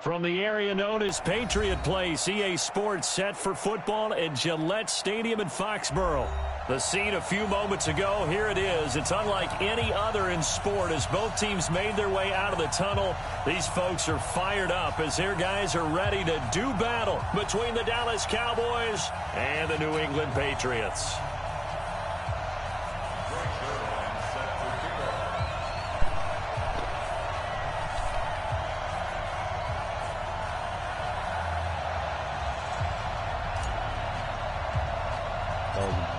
From the area known as Patriot Place, EA Sports set for football at Gillette Stadium in Foxborough. The scene a few moments ago, here it is. It's unlike any other in sport as both teams made their way out of the tunnel. These folks are fired up as their guys are ready to do battle between the Dallas Cowboys and the New England Patriots.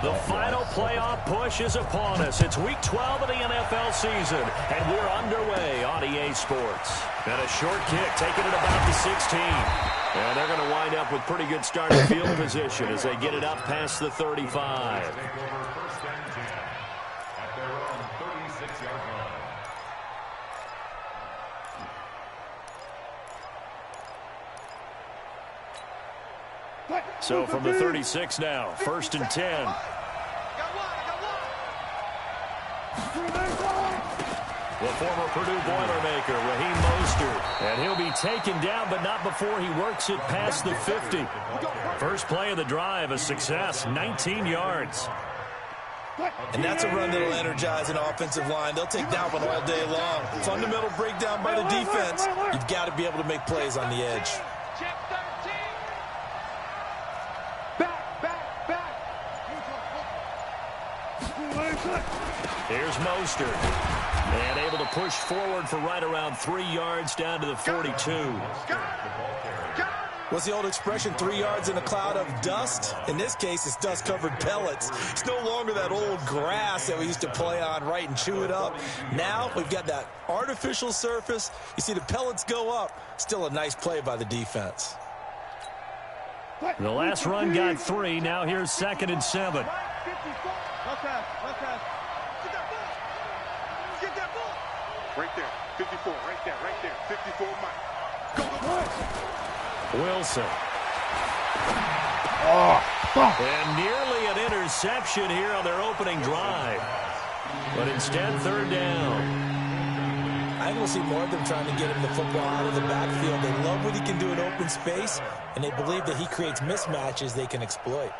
The final playoff push is upon us. It's Week 12 of the NFL season, and we're underway on EA Sports. And a short kick taken at about the 16. And they're going to wind up with pretty good starting field position as they get it up past the 35. So from the 36 now, 1st and 10. The former Purdue Boilermaker, Raheem Mostert. And he'll be taken down, but not before he works it past the 50. First play of the drive, a success, 19 yards. And that's a run that'll energize an offensive line. They'll take that one all day long. Fundamental breakdown by the defense. You've got to be able to make plays on the edge. Here's Mostert. And able to push forward for right around 3 yards down to the 42. What's the old expression, 3 yards in a cloud of dust? In this case, it's dust-covered pellets. It's no longer that old grass that we used to play on, right, and chew it up. Now we've got that artificial surface. You see the pellets go up. Still a nice play by the defense. The last run got 3. Now here's 2nd and 7. Right there, 54, right there, 54, Mike. Go. Wilson. And nearly an interception here on their opening drive. But instead, 3rd down. I think we'll see more of them trying to get him the football out of the backfield. They love what he can do in open space, and they believe that he creates mismatches they can exploit.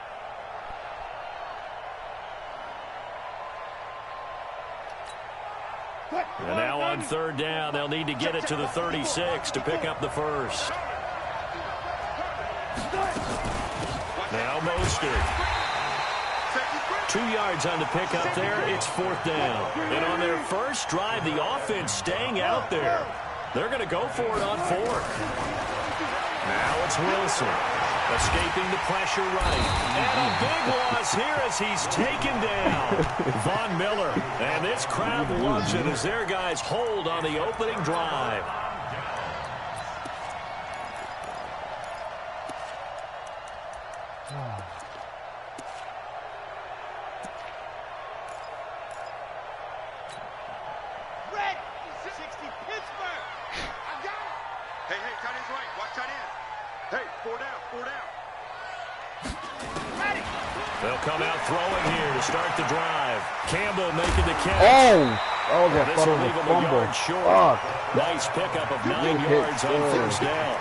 And now on 3rd down, they'll need to get it to the 36 to pick up the first. Now Mostert. 2 yards on the pickup there. It's 4th down. And on their first drive, the offense staying out there. They're going to go for it on 4th. Now it's Wilson. Escaping the pressure right. And a big loss here as he's taken down. Von Miller. And this crowd loves it as their guys hold on the opening drive. Red 60 Pittsburgh. I got it. Hey, tight end's right. Watch tight end. Hey, 4 down. Ready. They'll come out throwing here to start the drive. Campbell making the catch. This will leave him a yard short. Nice pickup of 9 yards on 1st down.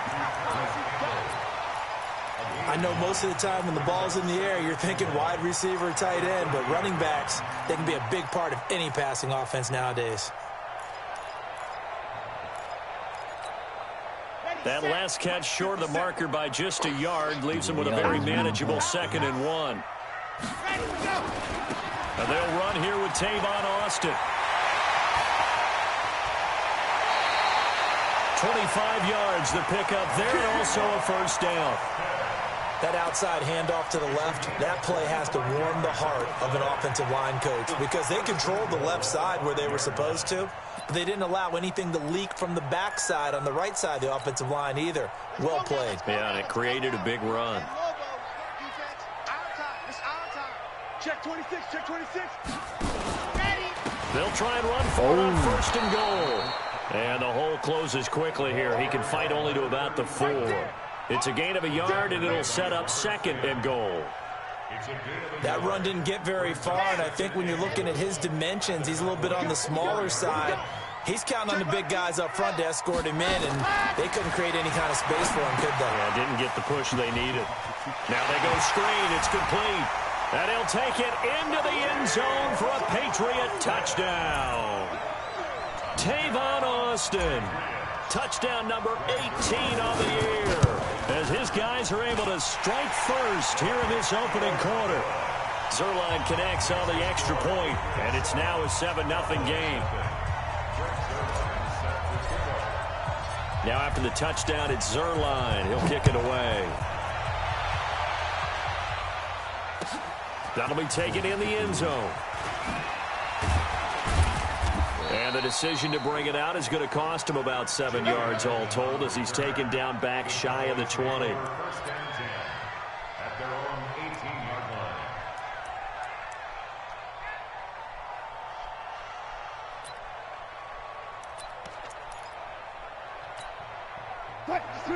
I know most of the time when the ball's in the air, you're thinking wide receiver, tight end, but running backs, they can be a big part of any passing offense nowadays. That last catch short of the marker by just a yard leaves them with a very manageable 2nd and 1. And they'll run here with Tavon Austin. 25 yards the pickup there, and also a 1st down. That outside handoff to the left, that play has to warm the heart of an offensive line coach because they controlled the left side where they were supposed to, but they didn't allow anything to leak from the backside on the right side of the offensive line either. Well played. Yeah, and it created a big run. Check 26, check 26. They'll try and run for it on 1st and goal. And the hole closes quickly here. He can fight only to about the 4. It's a gain of a yard, and it'll set up 2nd and goal. That run didn't get very far, and I think when you're looking at his dimensions, he's a little bit on the smaller side. He's counting on the big guys up front to escort him in, and they couldn't create any kind of space for him, could they? Yeah, didn't get the push they needed. Now they go screen. It's complete. And he'll take it into the end zone for a Patriot touchdown. Tavon Austin. Touchdown number 18 on the year. As his guys are able to strike first here in this opening quarter. Zuerlein connects on the extra point, and it's now a 7-0 game. Now after the touchdown, it's Zuerlein. He'll kick it away. That'll be taken in the end zone. And the decision to bring it out is going to cost him about 7 yards all told as he's taken down back shy of the 20.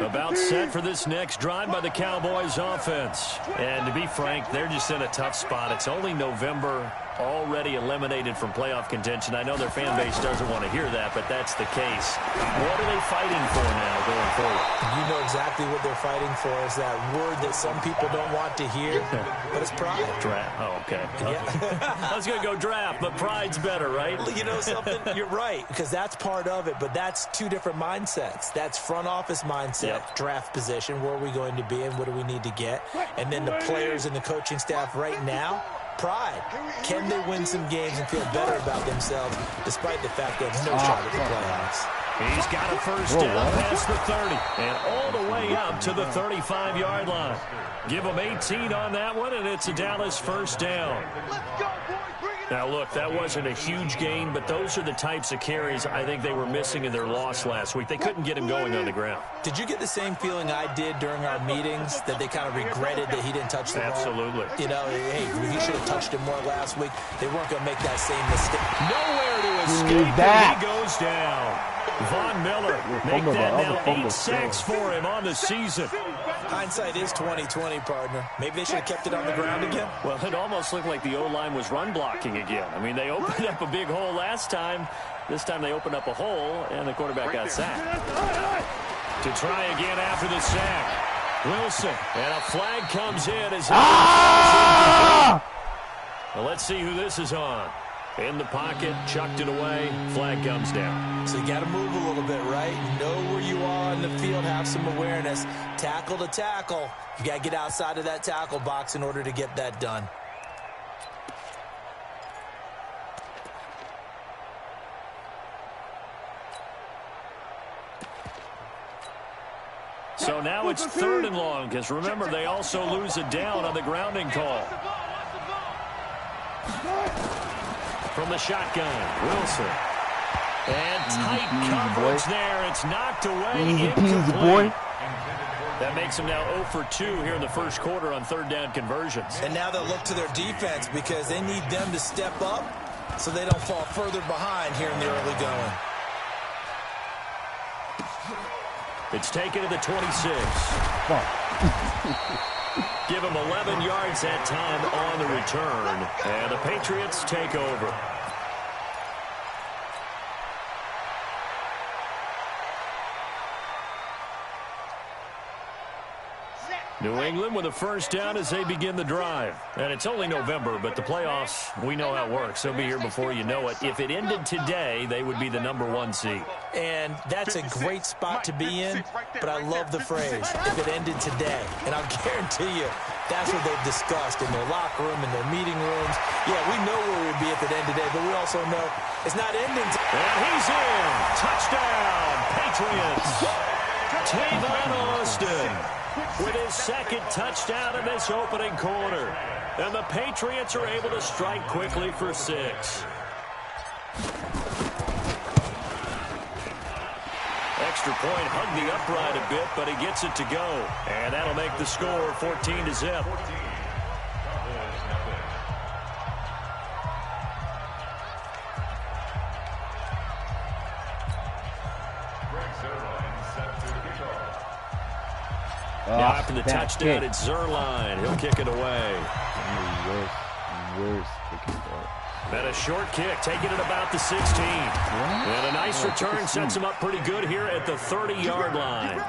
About set for this next drive by the Cowboys offense. And to be frank, they're just in a tough spot. It's only November, already eliminated from playoff contention. I know their fan base doesn't want to hear that, but that's the case. What are they fighting for now going forward? You know exactly what they're fighting for is that word that some people don't want to hear, but it's pride. Draft. Oh, okay. Yeah. I was going to go draft, but pride's better, right? You know something? You're right, because that's part of it, but that's two different mindsets. That's front office mindset, draft position, where are we going to be and what do we need to get? And then the players and the coaching staff right now, pride. Can they win some games and feel better about themselves despite the fact they have no shot at the playoffs? He's got a first down past the 30 and all the way up to the 35-yard line. Give him 18 on that one, and it's a Dallas first down. Now, look, that wasn't a huge gain, but those are the types of carries I think they were missing in their loss last week. They couldn't get him going on the ground. Did you get the same feeling I did during our meetings, that they kind of regretted that he didn't touch the ball? Absolutely. You know, hey, he should have touched him more last week. They weren't going to make that same mistake. Nowhere to escape, and he goes down. Von Miller, make that now 8 sacks for him on the season. Hindsight is 20/20, partner. Maybe they should have kept it on the ground again. Well, it almost looked like the O-line was run blocking again. I mean, they opened up a big hole last time. This time they opened up a hole, and the quarterback got sacked. To try again after the sack. Wilson, and a flag comes in as well, let's see who this is on. In the pocket, chucked it away, flag comes down. So you got to move a little bit, right? Know where you are in the field, have some awareness. Tackle to tackle. You got to get outside of that tackle box in order to get that done. So now it's 3rd and long, because remember, they also lose a down on the grounding call. From the shotgun, Wilson. And tight coverage there. It's knocked away. Incomplete. That makes them now 0 for 2 here in the first quarter on 3rd down conversions. And now they'll look to their defense because they need them to step up so they don't fall further behind here in the early going. It's taken to the 26. Give him 11 yards that time on the return. And the Patriots take over. New England with a first down as they begin the drive. And it's only November, but the playoffs, we know how it works. They'll be here before you know it. If it ended today, they would be the #1 seed. And that's a great spot to be in, but I love the phrase, if it ended today. And I'll guarantee you, that's what they've discussed in their locker room, in their meeting rooms. Yeah, we know where we'd be if it ended today, but we also know it's not ending today. And he's in. Touchdown, Patriots. Tavon Austin with his 2nd touchdown in this opening quarter. And the Patriots are able to strike quickly for 6. Extra point hugged the upright a bit, but he gets it to go. And that'll make the score 14-0. Now after the touchdown, it's Zuerlein. He'll kick it away. Worst kicking ball. And a short kick, taking it about the 16. And a nice return sets him up pretty good here at the 30-yard line.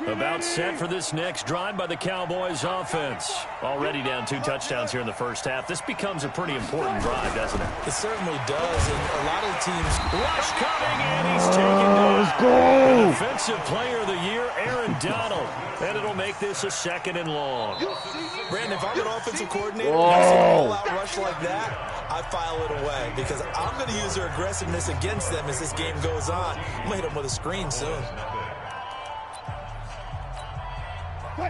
About set for this next drive by the Cowboys offense. Already down 2 touchdowns here in the first half. This becomes a pretty important drive, doesn't it? It certainly does, and a lot of the teams... Rush coming, and he's taken down. Let's go! The Defensive Player of the Year, Aaron Donald. And it'll make this a 2nd and long. Brandon, if I'm an offensive coordinator and I see a all-out rush like that, I file it away because I'm going to use their aggressiveness against them as this game goes on. I'm going to hit them with a screen soon.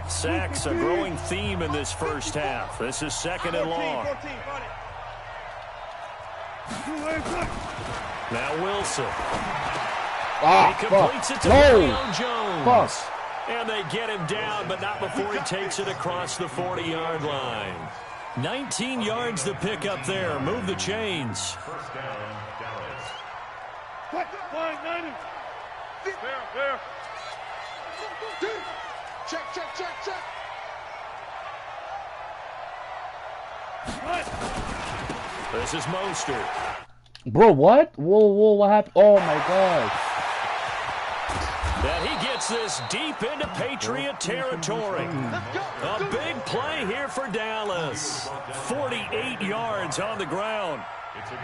Sacks, a growing theme in this first half. This is 2nd and long. Now Wilson. He completes it to Leon Jones. And they get him down, but not before he takes it across the 40-yard line. 19 yards to pick up there. Move the chains. There. Check. This is Mostert. Bro, what? Whoa, what happened? Oh, my God. And he gets this deep into Patriot territory. A big play here for Dallas. 48 yards on the ground.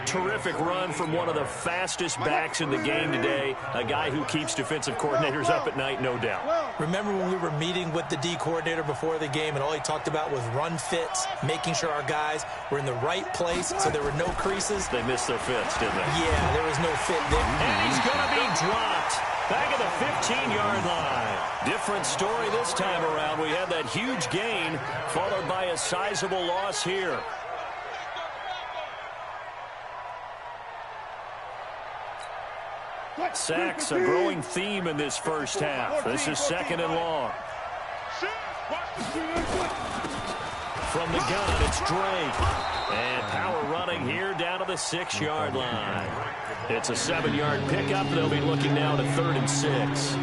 Terrific run from one of the fastest backs in the game today. A guy who keeps defensive coordinators up at night, no doubt. Remember when we were meeting with the D coordinator before the game and all he talked about was run fits, making sure our guys were in the right place so there were no creases? They missed their fits, didn't they? Yeah, there was no fit there. And he's going to be dropped. Back at the 15-yard line. Different story this time around. We had that huge gain followed by a sizable loss here. Sacks, a growing theme in this first half. This is 2nd and long. From the gun, it's Drake. And power running here down to the 6-yard line. It's a 7-yard pickup. They'll be looking now to 3rd and 6.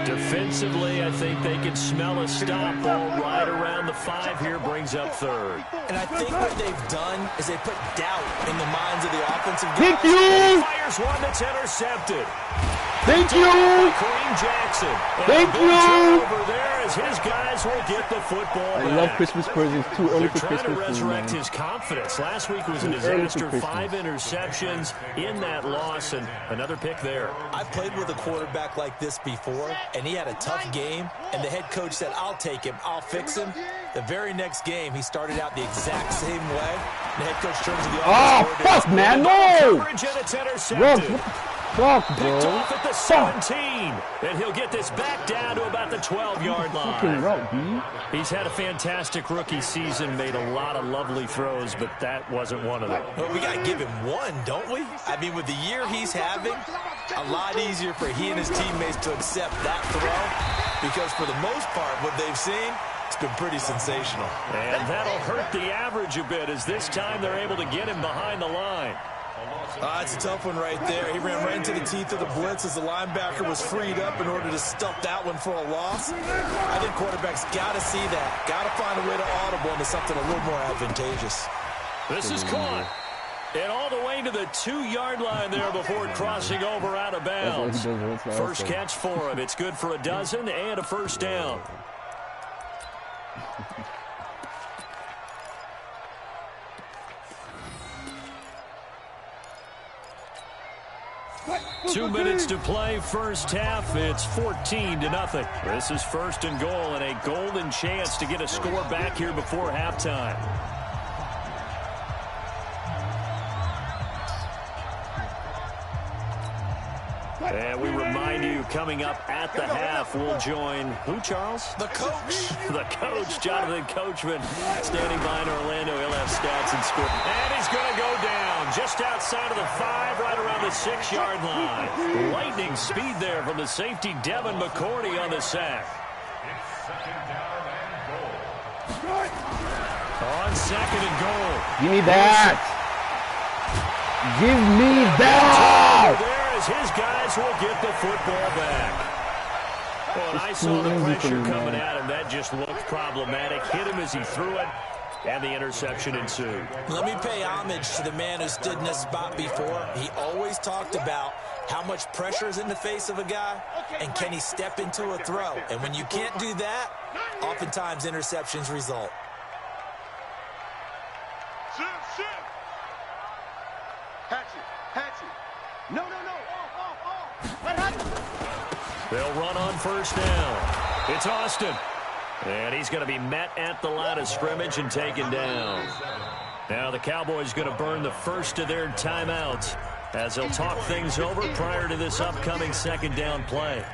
Defensively, I think they can smell a stop ball right around the 5 here, brings up 3rd. And I think what they've done is they put doubt in the minds of the offensive guys. Thank you! Fires one that's intercepted. Thank you! Kareem Jackson. Thank you! Over there as his guys will get the football back. I love Christmas presents. Too early for They're trying Christmas. to resurrect man. his confidence. Last week was a disaster. 5 interceptions in that loss, and another pick there. I've played with a quarterback like this before, and he had a tough game, and the head coach said, I'll take him, I'll fix him. The very next game, he started out the exact same way. The head coach turns to the Oh, fuck, man, no! Coverage, and it's intercepted. Fuck, Picked bro. off at the 17, and he'll get this back down to about the 12-yard Fucking line. route, B. He's had a fantastic rookie season, made a lot of lovely throws, but that wasn't one of them. Well, we got to give him one, don't we? I mean, with the year he's having, a lot easier for he and his teammates to accept that throw because for the most part, what they've seen, it's been pretty sensational. And that'll hurt the average a bit as this time they're able to get him behind the line. It's a tough one right there. He ran right into the teeth of the blitz as the linebacker was freed up in order to stuff that one for a loss. I think quarterbacks got to see that. Got to find a way to audible into something a little more advantageous. This is caught. And all the way to the 2-yard line there before crossing over out of bounds. First catch for him. It's good for a dozen and a first down. Two minutes to play first half. It's 14-0. This is 1st and goal and a golden chance to get a score back here before halftime. And we remind you, coming up at the half, we'll join who, Charles? The coach. The coach, Jonathan Coachman, standing by in Orlando. He'll have stats and score. And he's going to go down just outside of the 5, right around the 6-yard line. Lightning speed there from the safety, Devin McCourty, on the sack. On 2nd and goal. Give me that. Give me that. There as as his guys will get the football back. Well, and I saw the pressure coming at him. That just looked problematic. Hit him as he threw it, and the interception ensued. Let me pay homage to the man who stood in this spot before. He always talked about how much pressure is in the face of a guy, and can he step into a throw. And when you can't do that, oftentimes interceptions result. No. Off. They'll run on first down. It's Austin. And he's going to be met at the line of scrimmage and taken down. Now the Cowboys going to burn the first of their timeouts as they'll talk things over prior to this upcoming second down play.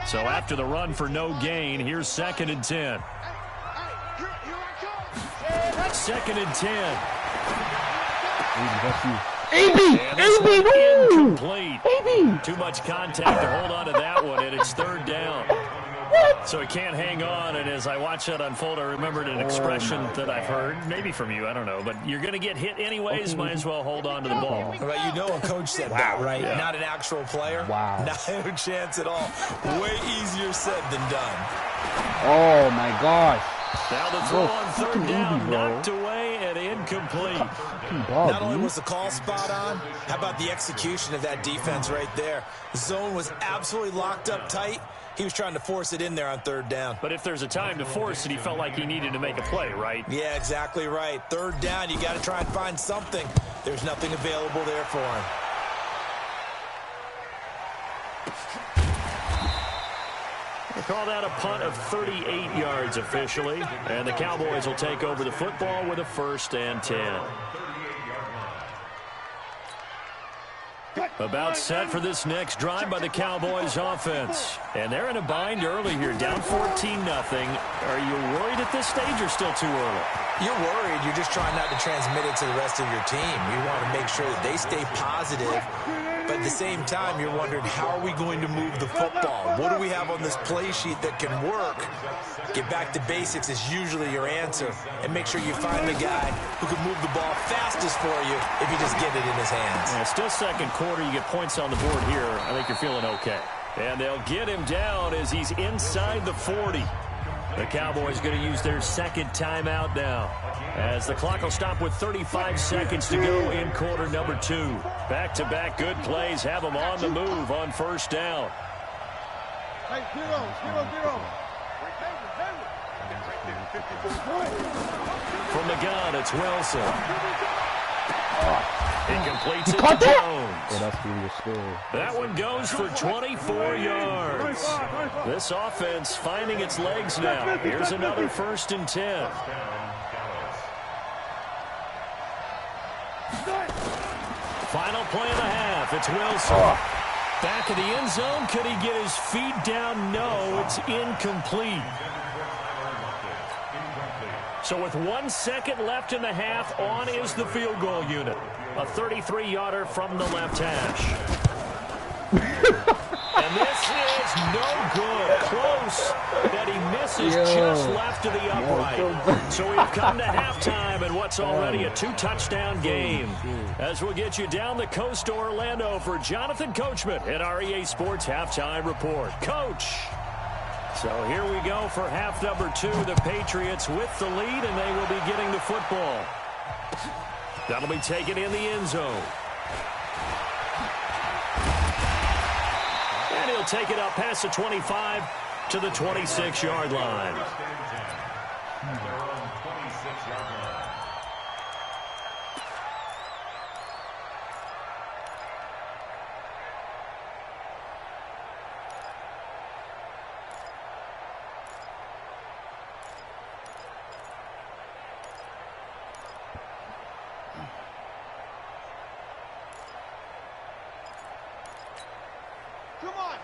So after the run for no gain, here's 2nd and 10. 2nd and 10. Incomplete. Too much contact to hold on to that one, and it's 3rd down. So he can't hang on, and as I watch that unfold, I remembered an expression that I've heard, maybe from you, I don't know, but you're going to get hit anyways, might as well hold on to the ball. Well, you know a coach said that, right? Yeah. Not an actual player. Wow. No chance at all. Way easier said than done. Oh, my gosh. Now the throw on 3rd down, knocked away and incomplete. Not only was the call spot on, how about the execution of that defense right there? The zone was absolutely locked up tight. He was trying to force it in there on 3rd down. But if there's a time to force it, he felt like he needed to make a play, right? Yeah, exactly right. 3rd down, you got to try and find something. There's nothing available there for him. They call that a punt of 38 yards officially, and the Cowboys will take over the football with a 1st and 10. About set for this next drive by the Cowboys offense. And they're in a bind early here, down 14-0. Are you worried at this stage or still too early? You're worried. You're just trying not to transmit it to the rest of your team. You want to make sure that they stay positive. But at the same time, you're wondering, how are we going to move the football? What do we have on this play sheet that can work? Get back to basics is usually your answer. And make sure you find the guy who can move the ball fastest for you if you just get it in his hands. Yeah, still 2nd quarter. You get points on the board here. I think you're feeling okay. And they'll get him down as he's inside the 40. The Cowboys going to use their 2nd timeout now, as the clock will stop with 35 seconds to go in quarter number 2. Back-to-back good plays have them on the move on 1st down. Hey, zero. From the gun, it's Wilson. He completes it to Jones. Oh, that's really scary. That one goes for 24 yards. This offense finding its legs now. Here's another 1st and 10. Final play of the half. It's Wilson. Back of the end zone. Could he get his feet down? No, it's incomplete. So with 1 second left in the half, on is the field goal unit. A 33-yarder from the left hash. And this is no good. Close, that he misses just left of the upright. So we've come to halftime in what's already a 2-touchdown game. As we'll get you down the coast to Orlando for Jonathan Coachman at our EA Sports Halftime Report. Coach. So here we go for half number 2. The Patriots with the lead, and they will be getting the football. That'll be taken in the end zone. And he'll take it up past the 25 to the 26-yard line.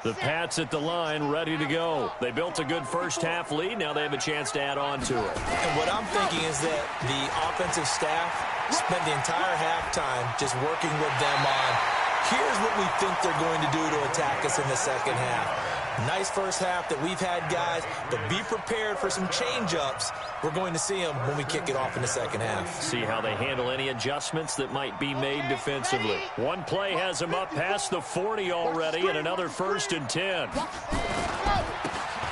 The Pats at the line, ready to go. They built a good first-half lead. Now they have a chance to add on to it. And what I'm thinking is that the offensive staff spent the entire halftime just working with them on, here's what we think they're going to do to attack us in the second half. Nice first half that we've had, guys, but be prepared for some change-ups. We're going to see them when we kick it off in the second half. See how they handle any adjustments that might be made defensively. One play has them up past the 40 already, and another 1st and 10.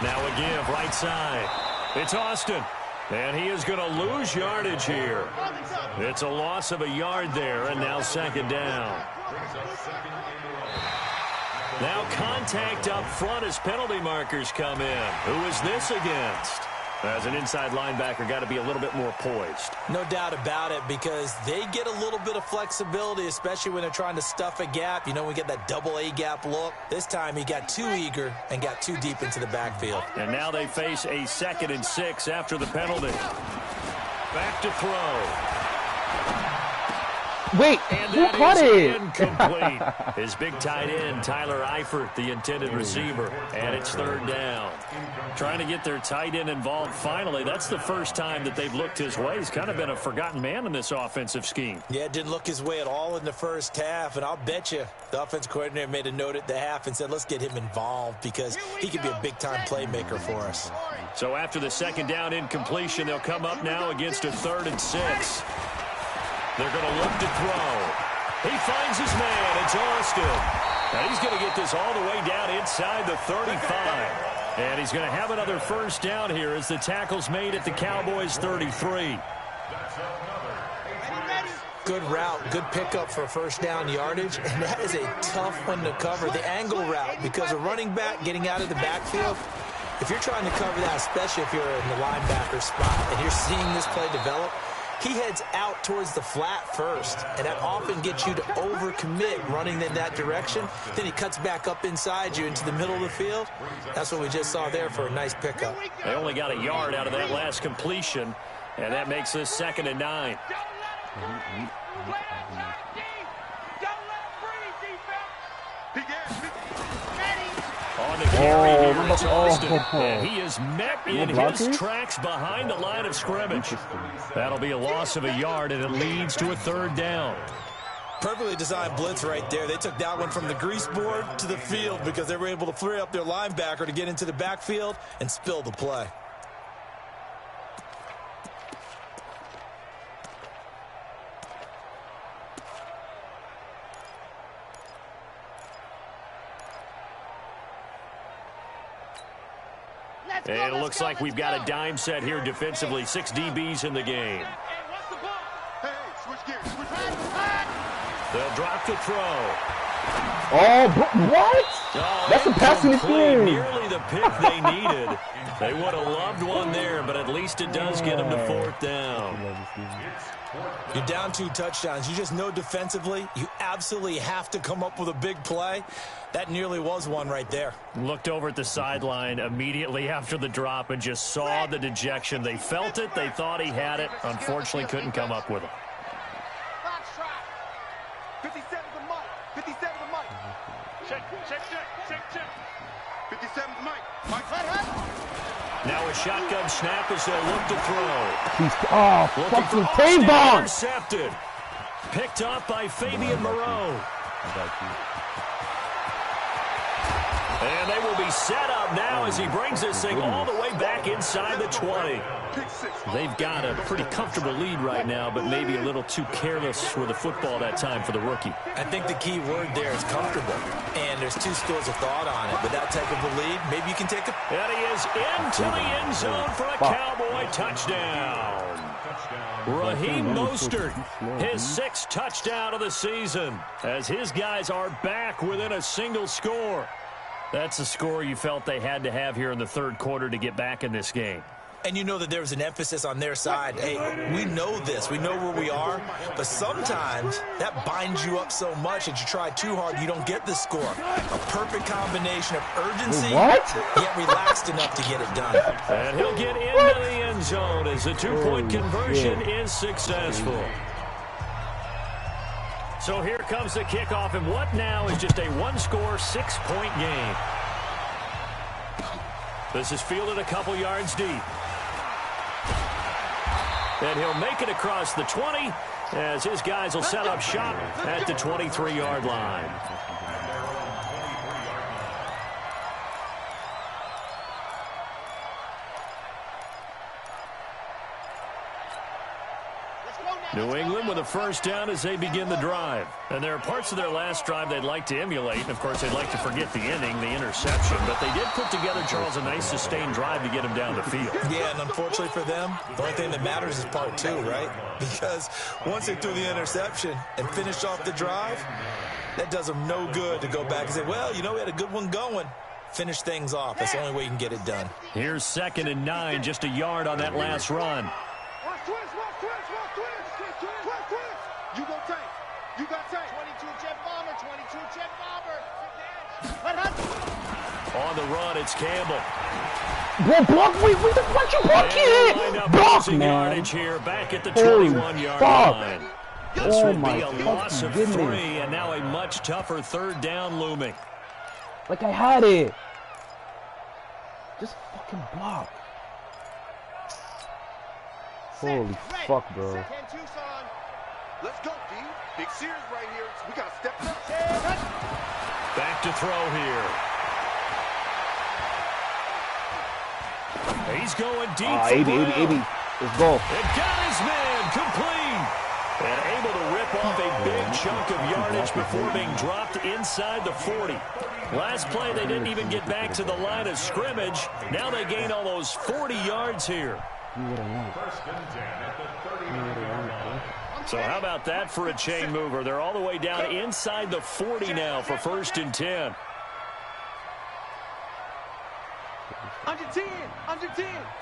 Now a give right side. It's Austin, and he is going to lose yardage here. It's a loss of a yard there, and now 2nd down. Now contact up front as penalty markers come in. Who is this against? As an inside linebacker, got to be a little bit more poised. No doubt about it, because they get a little bit of flexibility, especially when they're trying to stuff a gap. You know, we get that double A gap look. This time he got too eager and got too deep into the backfield. And now they face a 2nd and 6 after the penalty. Back to throw. Wait, who caught it? Incomplete. His big tight end, Tyler Eifert, the intended receiver. And it's 3rd down. Trying to get their tight end involved finally. That's the first time that they've looked his way. He's kind of been a forgotten man in this offensive scheme. Yeah, it didn't look his way at all in the first half. And I'll bet you the offensive coordinator made a note at the half and said, let's get him involved because he could be a big-time playmaker for us. So after the 2nd down incompletion, they'll come up now against a 3rd and 6. They're going to look to throw. He finds his man. It's Austin. And he's going to get this all the way down inside the 35. And he's going to have another 1st down here as the tackle's made at the Cowboys' 33. Good route, good pickup for 1st down yardage. And that is a tough one to cover, the angle route, because a running back getting out of the backfield, if you're trying to cover that, especially if you're in the linebacker spot and you're seeing this play develop, he heads out towards the flat first, and that often gets you to overcommit running in that direction. Then he cuts back up inside you into the middle of the field. That's what we just saw there for a nice pickup. They only got a yard out of that last completion, and that makes this 2nd and 9. On the carry here, it's Austin, and he is met in his tracks behind the line of scrimmage. That'll be a loss of a yard, and it leads to a 3rd down. Perfectly designed blitz right there. They took that one from the grease board to the field because they were able to free up their linebacker to get into the backfield and spill the play. And it looks like we've got a dime set here defensively. 6 DBs in the game. They'll drop to throw. Oh, what? Oh, that's a passing interference. Nearly the pick they needed. They would have loved one there, but at least it does get them to 4th down. You're down 2 touchdowns. You just know defensively you absolutely have to come up with a big play. That nearly was one right there. Looked over at the sideline immediately after the drop and just saw the dejection. They felt it. They thought he had it. Unfortunately, couldn't come up with it. 57 to Mike. 57 to Mike. Check. 57 to Mike. Now a shotgun snap as they'll look to throw. Fucking T-bone! Intercepted. Picked up by Fabian Moreau. And they will be set up now as he brings this thing all the way back inside the 20. They've got a pretty comfortable lead right now, but maybe a little too careless with the football that time for the rookie. I think the key word there is comfortable. And there's 2 schools of thought on it. With that type of a lead, maybe you can take a... And he is into the end zone for a Cowboy touchdown. Raheem Mostert, his 6th touchdown of the season, as his guys are back within a single score. That's the score you felt they had to have here in the 3rd quarter to get back in this game. And you know that there was an emphasis on their side. Hey, we know this. We know where we are. But sometimes that binds you up so much that you try too hard, you don't get the score. A perfect combination of urgency, yet relaxed enough to get it done. And he'll get into the end zone as the 2-point conversion is successful. So here comes the kickoff, and what now is just a 1-score, 6-point game. This is fielded a couple yards deep. And he'll make it across the 20 as his guys will set up shop at the 23-yard line. New England with a first down as they begin the drive. And there are parts of their last drive they'd like to emulate. And, of course, they'd like to forget the inning, the interception. But they did put together, Charles, a nice sustained drive to get them down the field. Yeah, and unfortunately for them, the only thing that matters is part two, right? Because once they threw the interception and finished off the drive, that does them no good to go back and say, well, you know, we had a good one going. Finish things off. That's the only way you can get it done. Here's 2nd and 9, just a yard on that last run. You go tank. You got tank. 22 jet bomber. 22 jet bomber. On the run, it's Campbell. Bro, block. Wait, what you blocking? Block, man. Yardage here, back at the 21-yard line. This would be a loss of 3, and now a much tougher 3rd down looming. Like I had it. Just fucking block. Holy fuck, bro. Let's go, D. Big Sears right here. We got to step up. Back to throw here. He's going deep. 80. Let's go. It got his man complete. And able to rip off a big chunk of yardage before being dropped inside the 40. Last play, they didn't even get back to the line of scrimmage. Now they gain almost 40 yards here. So how about that for a chain mover? They're all the way down inside the 40 now for 1st and 10. Under 10,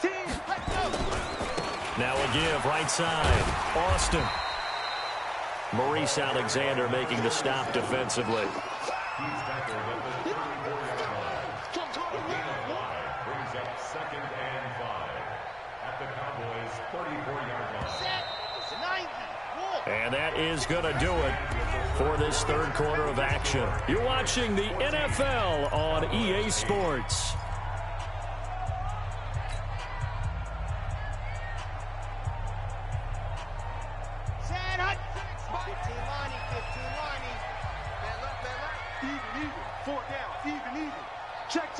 10. Let's go. Now a give, right side. Austin. Maurice Alexander making the stop defensively. And that is going to do it for this 3rd quarter of action. You're watching the NFL on EA Sports. Even. Check.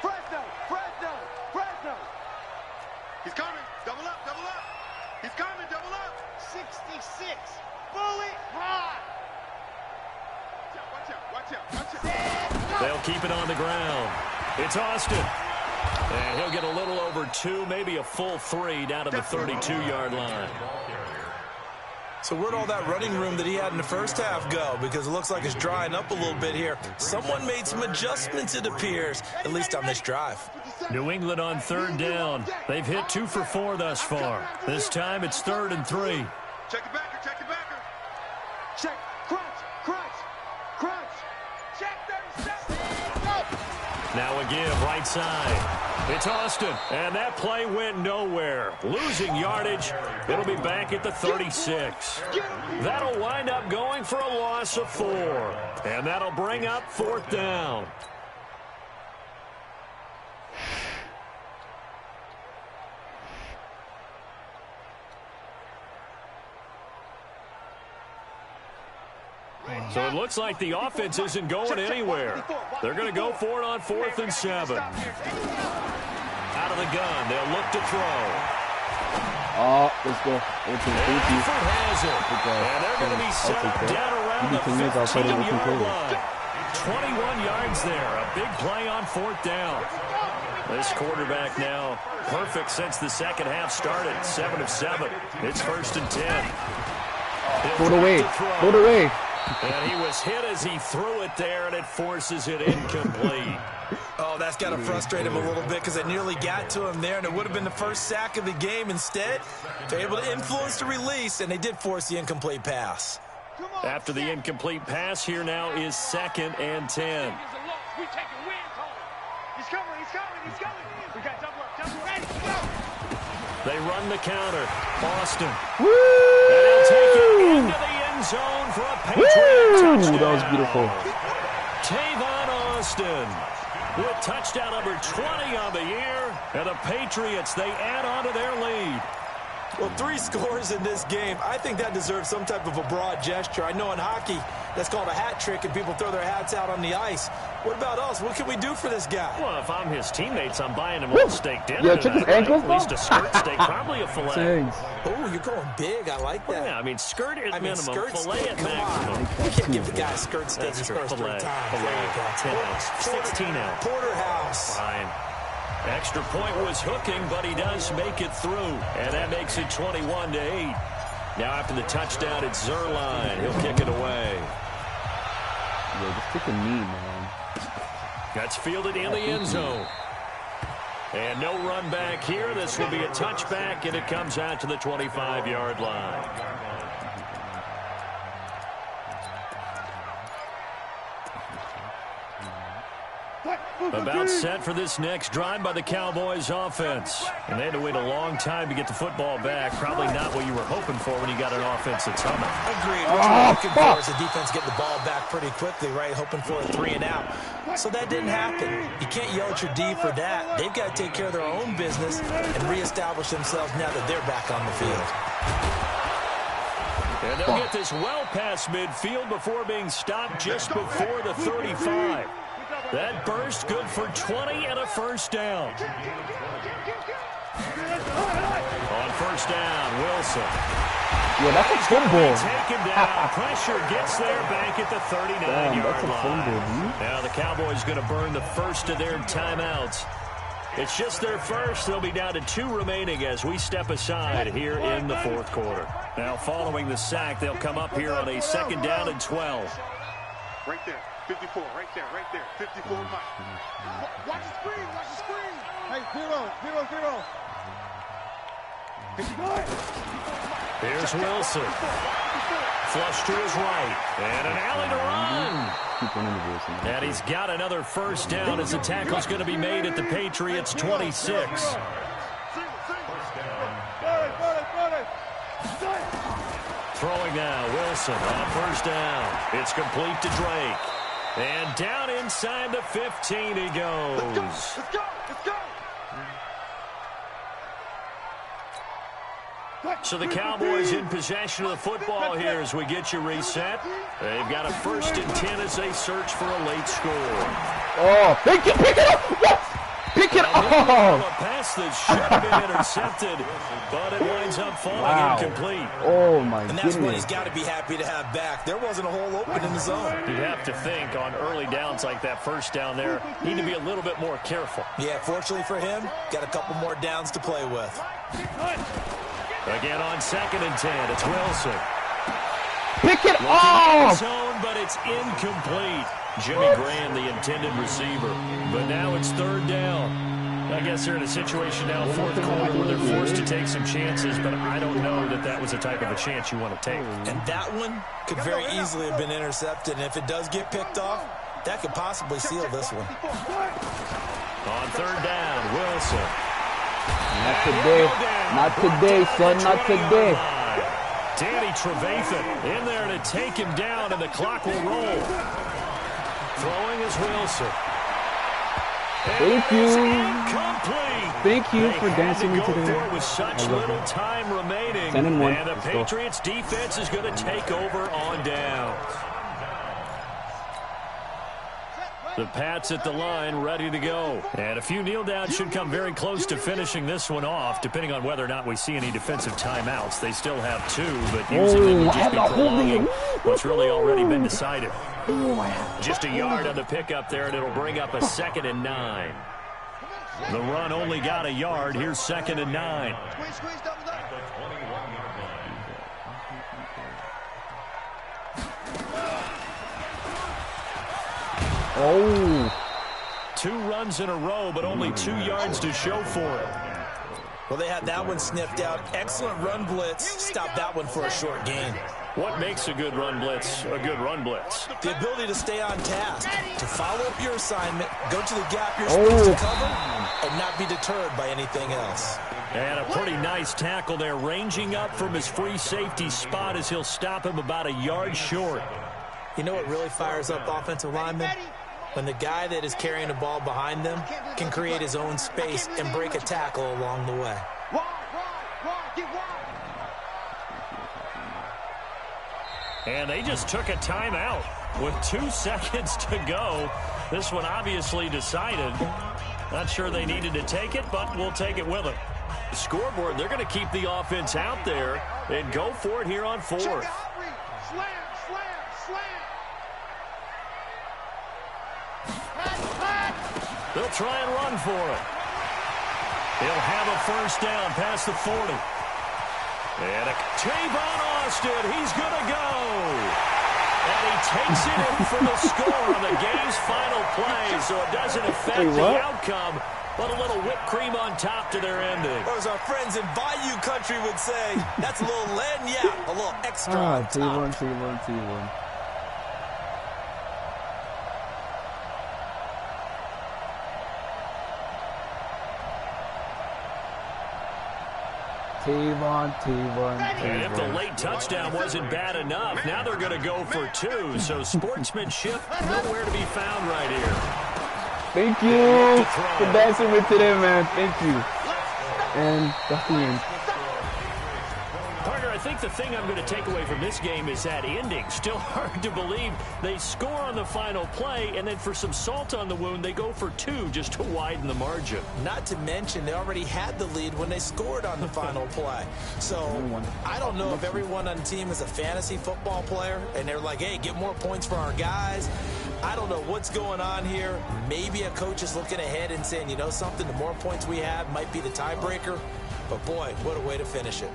Fresno. He's coming. Double up. He's coming. Double up. 66. Bullet high. Watch out. They'll keep it on the ground. It's Austin. And he'll get a little over 2, maybe a full 3 down to the 32-yard line. So where'd all that running room that he had in the first half go? Because it looks like it's drying up a little bit here. Someone made some adjustments, it appears, at least on this drive. New England on 3rd down. They've hit 2 for 4 thus far. This time it's 3rd and 3. Check it backer. Check. Crunch. Check 37. Now a give, right side. It's Austin, and that play went nowhere. Losing yardage. It'll be back at the 36. That'll wind up going for a loss of 4. And that'll bring up 4th down. So it looks like the offense isn't going anywhere. They're going to go for it on 4th and 7. Out of the gun, they'll look to throw. Let's go. Alford has it. And they're going to be set down around the 15-yard line. 21 yards there. A big play on 4th down. This quarterback now perfect since the second half started. 7 of 7. It's 1st and 10. Go away. And he was hit as he threw it there, and it forces it incomplete. Oh, that's got to frustrate him a little bit because it nearly got to him there, and it would have been the first sack of the game. Instead, they're able to influence the release, and they did force the incomplete pass. After the incomplete pass, here now is 2nd and 10. He's coming. We got double ready. They run the counter. Austin. Woo! And he'll take it into the end zone for a Patriot touchdown. That was beautiful. Tavon Austin with touchdown number 20 on the year. And the Patriots, they add on to their lead. Well, 3 scores in this game. I think that deserves some type of a broad gesture. I know in hockey, That's called a hat trick, and people throw their hats out on the ice. What about us? What can we do for this guy? Well, if I'm his teammates, I'm buying him a steak dinner. Yeah, check his ankles, At least a skirt steak, probably a fillet. Oh, you're going big. I like that. Yeah, I mean, skirt at minimum, skirt fillet steak, at come maximum. on. You can't give the guy a skirt steak That's his true. first Fillet, 3 times. fillet, There you go. 10 ounce, 16 ounce. Porterhouse. Fine. Extra point was hooking, but he does make it through. And that makes it 21-8. Now after the touchdown, it's Zuerlein. He'll kick it away. Yeah, just take a knee, man. That's fielded in the end zone. And no run back here. This will be a touchback, and it comes out to the 25-yard line. About set for this next drive by the Cowboys offense. And they had to wait a long time to get the football back. Probably not what you were hoping for when you got an offense that's humming. Agreed. What you were looking for is the defense getting the ball back pretty quickly, right? Hoping for a 3 and out. So that didn't happen. You can't yell at your D for that. They've got to take care of their own business and reestablish themselves now that they're back on the field. And they'll get this well past midfield before being stopped just before the 35. That burst good for 20 and a first down. On first down, Wilson. Yeah, that's a fumble. Taken down. Pressure gets there back at the 39-yard line. Fumble, Now the Cowboys going to burn the first of their timeouts. It's just their first. They'll be down to 2 remaining as we step aside here in the fourth quarter. Now following the sack, they'll come up here on a 2nd down and 12. Right there. 54, right there. 54, Mike. Watch the screen, watch the screen. Hey, 0. Here's Wilson. Flush to his right. And an alley to run. And he's got another first down as the tackle's going to be made at the Patriots' 26. Throwing now, Wilson on first down. It's complete to Drake. And down inside the 15 he goes. Let's go. So the Cowboys in possession of the football here as we get you reset. They've got a 1st and 10 as they search for a late score. Oh, pick it up! Yes! Pick it up! A pass that should have been intercepted, but it winds up falling incomplete. Oh, my goodness. And that's what he's got to be happy to have back. There wasn't a hole open in the zone. You'd have to think on early downs like that first down there, need to be a little bit more careful. Yeah, fortunately for him, got a couple more downs to play with. Again on 2nd and 10, it's Wilson. Pick it off! Zone, but it's incomplete. Jimmy Graham, the intended receiver. But now it's 3rd down. I guess they're in a situation now, 4th quarter, where they're forced to take some chances, but I don't know that that was the type of a chance you want to take. And that one could very easily have been intercepted, and if it does get picked off, that could possibly seal this one. On 3rd down, Wilson. Not today. Not today, son. Not today. Danny Trevathan in there to take him down, and the clock will roll. Throwing is Wilson. Thank you. Incomplete. Thank you for dancing me today. With such little time remaining, 10 and 1. And the Patriots defense is going to take over on down. The Pats at the line, ready to go. And a few kneel downs should come very close to finishing this one off, depending on whether or not we see any defensive timeouts. They still have 2, but using them would just be prolonging what's really already been decided. Just a yard on the pickup there, and it'll bring up a 2nd and 9. The run only got a yard. Here's 2nd and 9. Squeeze, double up. Oh. 2 runs in a row, but only 2 yards to show for it. Well, they had that one sniffed out. Excellent run blitz. Stopped that one for a short gain. What makes a good run blitz a good run blitz? The ability to stay on task, to follow up your assignment, go to the gap you're supposed to cover, and not be deterred by anything else. And a pretty nice tackle there, ranging up from his free safety spot as he'll stop him about a yard short. You know what really fires up offensive linemen? When the guy that is carrying the ball behind them can create his own space and break a tackle along the way. And they just took a timeout with 2 seconds to go. This one obviously decided. Not sure they needed to take it, but we'll take it with them. The scoreboard, they're going to keep the offense out there and go for it here on 4th. Slam, slam, slam. They'll try and run for it. He'll have a first down past the 40. And Tavon Austin, he's going to go. And he takes it in for the score on the game's final play, so it doesn't affect the outcome, but a little whipped cream on top to their ending. Or as our friends in Bayou Country would say, that's a little lagniappe, a little extra on top. T1. And if the late touchdown wasn't bad enough, now they're going to go for 2. So sportsmanship nowhere to be found right here. Thank you for dancing with today, man. Thank you. And that's the end. Parker, I think the thing I'm going to take away from this game is that ending. Still hard to believe they score on the final play, and then for some salt on the wound, they go for 2 just to widen the margin. Not to mention, they already had the lead when they scored on the final play. So I don't know if everyone on the team is a fantasy football player, and they're like, hey, get more points for our guys. I don't know what's going on here. Maybe a coach is looking ahead and saying, you know something, the more points we have might be the tiebreaker. But, boy, what a way to finish it.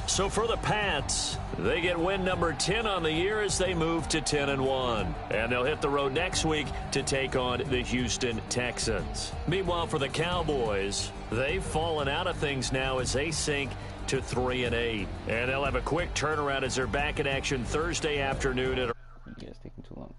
So for the Pats, they get win number 10 on the year as they move to 10-1. And they'll hit the road next week to take on the Houston Texans. Meanwhile, for the Cowboys, they've fallen out of things now as they sink to 3-8. And they'll have a quick turnaround as they're back in action Thursday afternoon. You guys taking too long.